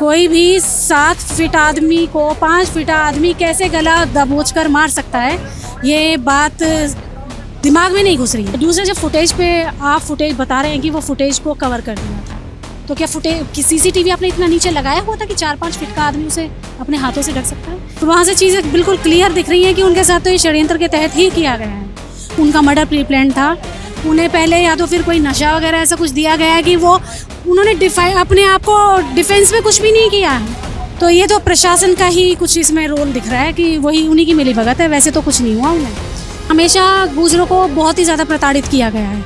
कोई भी 7 फीट आदमी को 5 फीट आदमी कैसे गला दबोच कर मार सकता है, ये बात दिमाग में नहीं घुस रही है। दूसरा, जब फुटेज पे आप फुटेज बता रहे हैं कि वो फुटेज को कवर कर दिया था, तो क्या फुटेज सीसीटीवी आपने इतना नीचे लगाया हुआ था कि 4-5 फीट का आदमी उसे अपने हाथों से ढक सकता है? तो वहाँ से चीज़ें बिल्कुल क्लियर दिख रही हैं कि उनके साथ तो ये षड्यंत्र के तहत ही किया गया है। उनका मर्डर प्री प्लान था। उन्हें पहले या तो फिर कोई नशा वगैरह ऐसा कुछ दिया गया है कि वो उन्होंने अपने आप को डिफेंस में कुछ भी नहीं किया है। तो ये तो प्रशासन का ही कुछ इसमें रोल दिख रहा है कि वही उन्हीं की मिलीभगत है, वैसे तो कुछ नहीं हुआ उन्हें। हमेशा गुजरों को बहुत ही ज़्यादा प्रताड़ित किया गया है।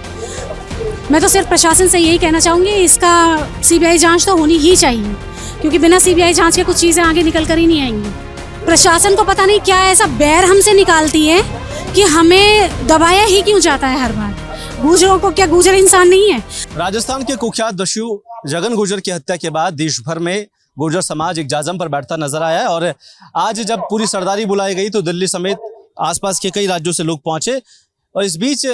मैं तो सिर्फ प्रशासन से यही कहना चाहूँगी, इसका सीबीआई जांच तो होनी ही चाहिए, क्योंकि बिना सीबीआई जांच के कुछ चीज़ें आगे निकल कर ही नहीं आएंगी। प्रशासन को पता नहीं क्या ऐसा बैर हमसे निकालती है कि हमें दबाया ही क्यों जाता है हर बार। गुजरों को क्या गुजर इंसान नहीं है? राजस्थान के कुख्यात दस्यु जगन गुर्जर की हत्या के बाद देश भर में गुर्जर समाज एक जाजम पर बैठता नजर आया है। और आज जब पूरी सरदारी बुलाई गई तो दिल्ली समेत आसपास के कई राज्यों से लोग पहुंचे। और इस बीच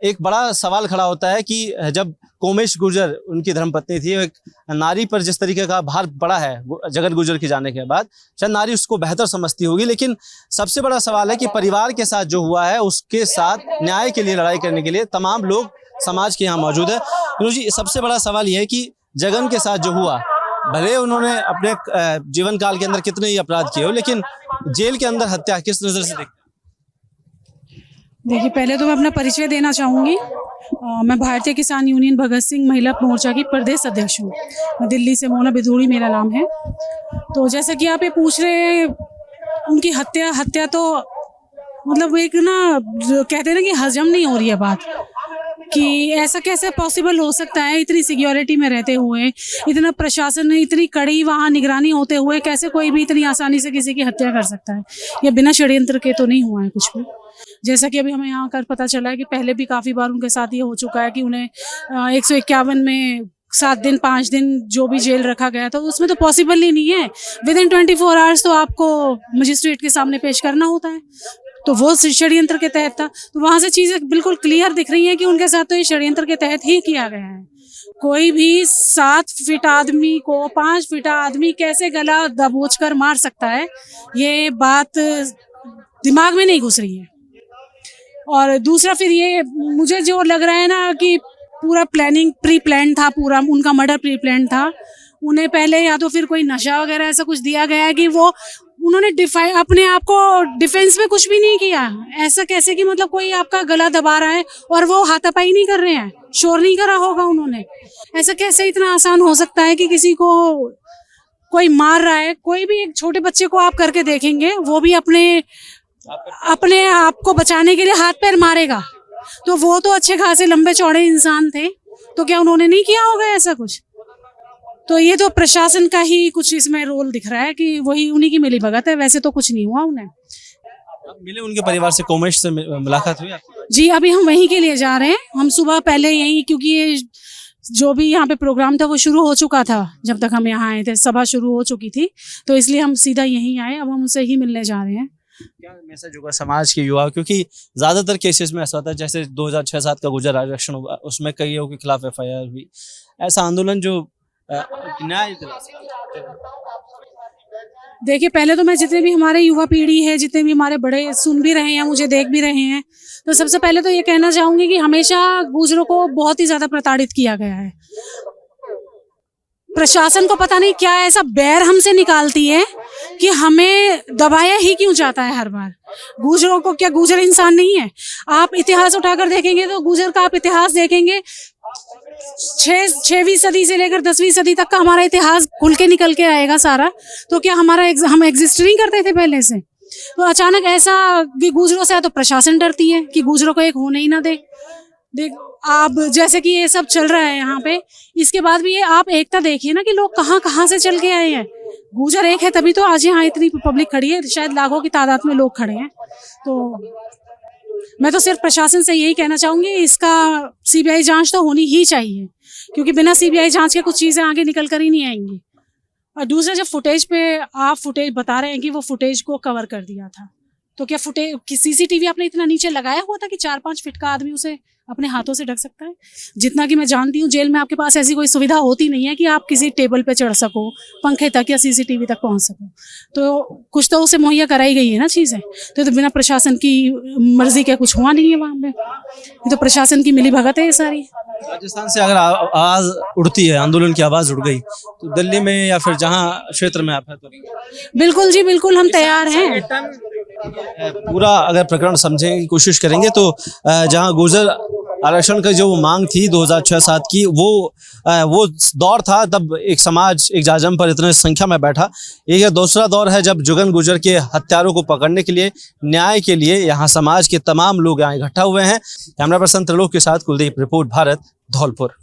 एक बड़ा सवाल खड़ा होता है कि जब कोमेश गुर्जर उनकी धर्मपत्नी थी, एक नारी पर जिस तरीके का भार पड़ा है जगन गुर्जर के जाने के बाद, शायद नारी उसको बेहतर समझती होगी। लेकिन सबसे बड़ा सवाल है कि परिवार के साथ जो हुआ है उसके साथ न्याय के लिए लड़ाई करने के लिए तमाम लोग समाज के यहाँ मौजूद है। विनोद जी, सबसे बड़ा सवाल यह है कि जगन के साथ जो हुआ, भले उन्होंने अपने जीवन काल के अंदर कितने ही अपराध किए हो, लेकिन जेल के अंदर हत्या किस नजर से देखते? देखिए, पहले तो मैं अपना परिचय देना चाहूँगी। मैं भारतीय किसान यूनियन भगत सिंह महिला मोर्चा की प्रदेश अध्यक्ष हूँ। मैं दिल्ली से मोना बिधूड़ी मेरा नाम है। तो जैसा कि आप ये पूछ रहे हैं, उनकी हत्या तो मतलब एक ना कहते हैं ना कि हजम नहीं हो रही है बात, कि ऐसा कैसे पॉसिबल हो सकता है। इतनी सिक्योरिटी में रहते हुए, इतना प्रशासन ने इतनी कड़ी वहाँ निगरानी होते हुए कैसे कोई भी इतनी आसानी से किसी की हत्या कर सकता है? ये बिना षड्यंत्र के तो नहीं हुआ है कुछ भी। जैसा कि अभी हमें यहाँ कर पता चला है कि पहले भी काफ़ी बार उनके साथ ये हो चुका है कि उन्हें 151 में 7 दिन 5 दिन जो भी जेल रखा गया था, उसमें तो पॉसिबल ही नहीं है। विदिन 24 आवर्स तो आपको मजिस्ट्रेट के सामने पेश करना होता है। तो वो षड्यंत्र के तहत था। तो वहाँ से चीज़ें बिल्कुल क्लियर दिख रही हैं कि उनके साथ तो ये षड्यंत्र के तहत ही किया गया है। कोई भी 7 फीट आदमी को 5 फीट आदमी कैसे गला दबोच कर मार सकता है, ये बात दिमाग में नहीं घुस रही है। और दूसरा, फिर ये मुझे जो लग रहा है ना कि पूरा प्री प्लान था, पूरा उनका मर्डर प्री प्लान था। उन्हें पहले या तो फिर कोई नशा वगैरह ऐसा कुछ दिया गया है कि वो उन्होंने अपने आप को डिफेंस में कुछ भी नहीं किया। ऐसा कैसे कि मतलब कोई आपका गला दबा रहा है और वो हाथापाई नहीं कर रहे हैं, शोर नहीं करा होगा उन्होंने। ऐसा कैसे इतना आसान हो सकता है कि किसी को कोई मार रहा है? कोई भी एक छोटे बच्चे को आप करके देखेंगे, वो भी अपने आप को बचाने के लिए हाथ पैर मारेगा। तो वो तो अच्छे खासे लंबे चौड़े इंसान थे, तो क्या उन्होंने नहीं किया होगा ऐसा कुछ? तो ये तो प्रशासन का ही कुछ इसमें रोल दिख रहा है कि वही उन्हीं की मिलीभगत है, वैसे तो कुछ नहीं हुआ उन्हें। मिले उनके परिवार से, कोमेश से मुलाकात हुई आपकी? जी, अभी हम वहीं के लिए जा रहे हैं। हम सुबह पहले यहीं, क्योंकि ये जो भी यहाँ पे प्रोग्राम था वो शुरू हो चुका था जब तक हम यहाँ आए थे, सभा शुरू हो चुकी थी, तो इसलिए हम सीधा यहीं आए। अब हम उनसे ही मिलने जा रहे हैं। क्या मैसेज होगा समाज के युवा, क्योंकि ज्यादातर केसेस में ऐसा होता है, जैसे 2006-7 का गुर्जर आरक्षण हुआ, उसमें कईयों के खिलाफ FIR हुई। ऐसा आंदोलन जो न्याय, देखिए, पहले तो मैं जितने भी हमारे युवा पीढ़ी है, जितने भी हमारे बड़े सुन भी रहे हैं, मुझे देख भी रहे हैं, तो सबसे पहले तो ये कहना चाहूंगी कि हमेशा गुजरों को बहुत ही ज्यादा प्रताड़ित किया गया है। प्रशासन को पता नहीं क्या ऐसा बैर हमसे निकालती है कि हमें दबाया ही क्यों जाता है हर बार। गुजरों को क्या गुजर इंसान नहीं है? आप इतिहास उठाकर देखेंगे तो गुजर का आप इतिहास देखेंगे, 6वीं सदी से लेकर 10वीं सदी तक का हमारा इतिहास खुल के निकल के आएगा सारा। तो क्या हम एग्जिस्ट नहीं करते थे पहले से? तो अचानक ऐसा कि गुजरों से तो प्रशासन डरती है कि गुजरों को एक होने ही ना दे। देख आप, जैसे कि ये सब चल रहा है यहाँ पे, इसके बाद भी ये आप एकता देखिए ना कि लोग कहाँ कहाँ से चल के आए हैं। गुजर एक है तभी तो आज यहाँ इतनी पब्लिक खड़ी है, शायद लाखों की तादाद में लोग खड़े हैं। तो मैं तो सिर्फ प्रशासन से यही कहना चाहूँगी, इसका सीबीआई जांच तो होनी ही चाहिए, क्योंकि बिना सीबीआई जांच के कुछ चीज़ें आगे निकल कर ही नहीं आएंगी। और दूसरा, जब फुटेज पे आप फुटेज बता रहे हैं कि वो फुटेज को कवर कर दिया था, तो क्या सीसीटीवी आपने इतना नीचे लगाया हुआ था कि 4-5 फीट का आदमी उसे अपने हाथों से ढक सकता है। जितना कि मैं जानती हूँ जेल में आपके पास ऐसी कोई सुविधा होती नहीं है कि आप किसी टेबल पे चढ़ सको, पंखे तक या सीसीटीवी तक पहुँच सको। तो कुछ तो उसे मुहैया कराई गई है ना चीज़ें। तो बिना प्रशासन की मर्जी के कुछ हुआ नहीं है वहाँ पे। ये तो प्रशासन की मिली भगत है ये सारी। राजस्थान से अगर आवाज उड़ती है, आंदोलन की आवाज उड़ गई, तो दिल्ली में या फिर जहां क्षेत्र में आप है तो बिल्कुल जी बिल्कुल, हम तैयार हैं। पूरा अगर प्रकरण समझने की कोशिश करेंगे तो जहां गुर्जर आरक्षण का जो मांग थी 2006-7 की, वो दौर था तब एक समाज एक जाजम पर इतने संख्या में बैठा। एक दूसरा दौर है जब जुगन गुर्जर के हत्यारों को पकड़ने के लिए, न्याय के लिए यहाँ समाज के तमाम लोग यहाँ इकट्ठा हुए हैं। कैमरा पर्सन त्रिलोक के साथ कुलदीप, रिपोर्ट भारत, धौलपुर।